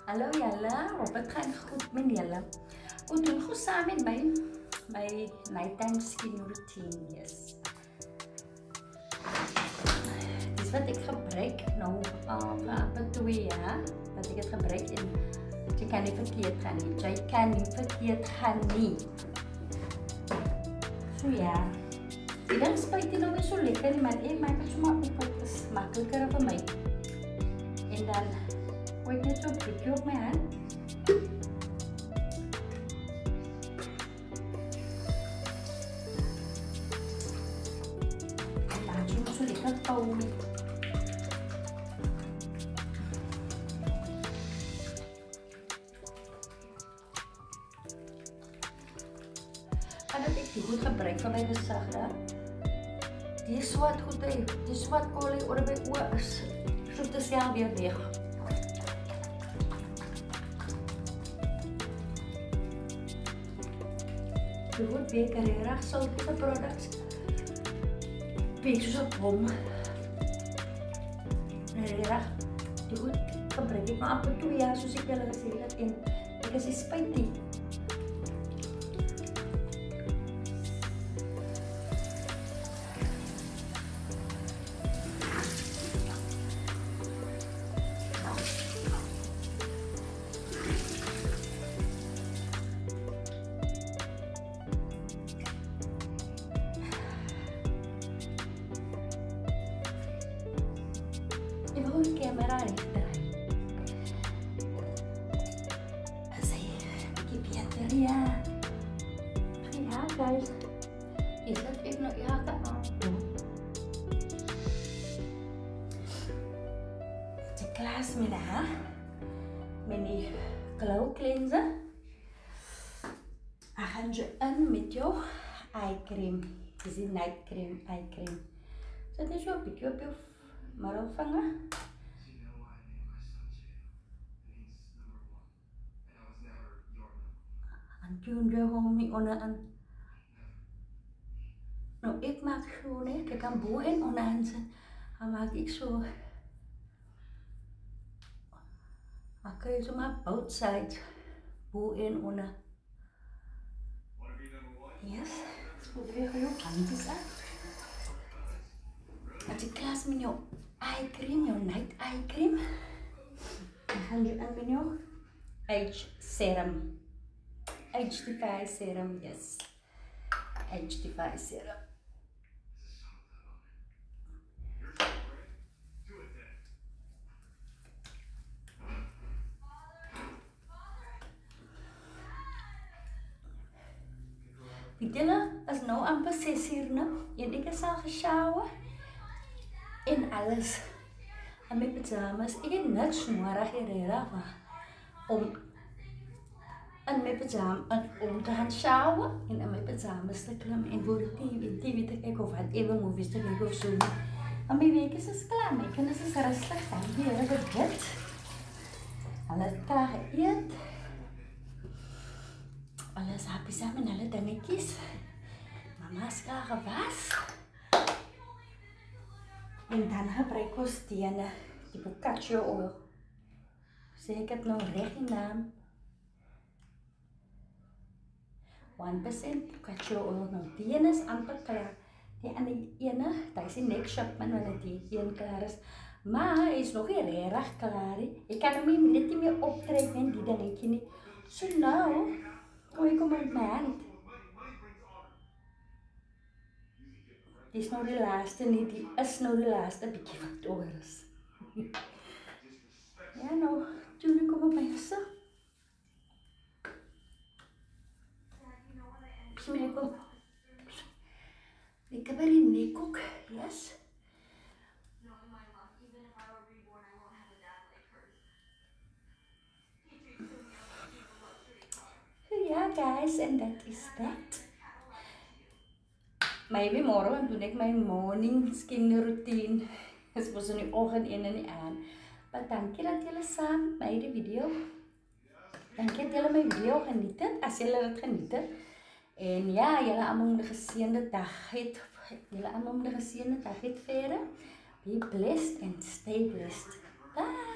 Hallo julle, hoop het gaan goed met julle. Ons doen goed saam met my nighttime skin routine, yes. Dis wat ek gebruik nou vir 2 jaar, wat ek het gebruik en jy kan nie verkeerd gaan nie. Jy kan nie verkeerd gaan nie. So ja, die ding spuit nie nou weer so lekker nie, maar ek maak het sommer op, het is makkelijker vir my. En dan gooi ek net so 'n bietjie op my hand. En laat jy so lekker vouw met. Nadat ek die goed gebruik van my gesig, die swart goed, die swart kolie oor my oor is so te sel weer weg. Die goed week reg sulke products week soos 'n bom. Reg, die goed gebruik ek maar amper 2 jaar soos ek julle gesê het en ek is spyt nie. Camera rechter. Así, aquí beter ya. Ja guys, is dat ik nog ja kan doen. De klas met die glow cleanser. Dan gaan je in met jouw eye cream. Dit is een night cream, eye cream. Zet niet zo een beetje op je marelvanger. En toen je gewoon niet onderaan. Nou, ik maak gewoon, ik kan boven en onderaan zetten. Dan maak ik zo. Dan kun je zo maar both sides. Boven en onder. Yes. Zo weer je handjes aan. Als je klaar is met jouw eye cream, jouw night eye cream. Dan ga je aan met jouw age serum. HD5 serum, yes. HD5 serum. Die dinge is nou amper 6 uur nou. En ek is al geshower. En alles. En my pyjamas. Ek het niks nodig hierreg om in my pyjamas om te gaan shower en in my pyjamas te klim en voor die TV te kyk of whatever movies te kyk of so. En my week is klaar, my kinders is rustig, dankie Here vir dit. Hulle het klaar geëet. Hulle is happy saam met hulle dingetjies. Mama is klaar gewas. En dan gebruik ons die boccaccio oil. Sê ek het nou reg die naam. 1% boccaccio oil, nou die ene is amper klaar. Die ander ene, dat is die next shipment, wanneer die een klaar is. Maar hy is nog nie reg klaar nie. Ek kan hom net nie meer optrek en die dingetje nie. So nou, gooi ek hom uit my hand. Die is nou die laaste nie, die is nou die laaste bietjie wat oor is. Ja nou, doen ek hom op my gesig. Smekel. Ik heb er in nek ook, yes. Ja guys, en dat is dat. Maybe morgen doe ik mijn morning skin routine. Het was in de ochtend en in de aan. Maar dank je dat jullie samen bij de video. Dank je dat jullie mijn video genieten, als jullie het genieten. En ja, jullie allemaal om de geseënde dag het. Jullie allemaal om de geseënde dag het verder. Be blessed and stay blessed. Bye.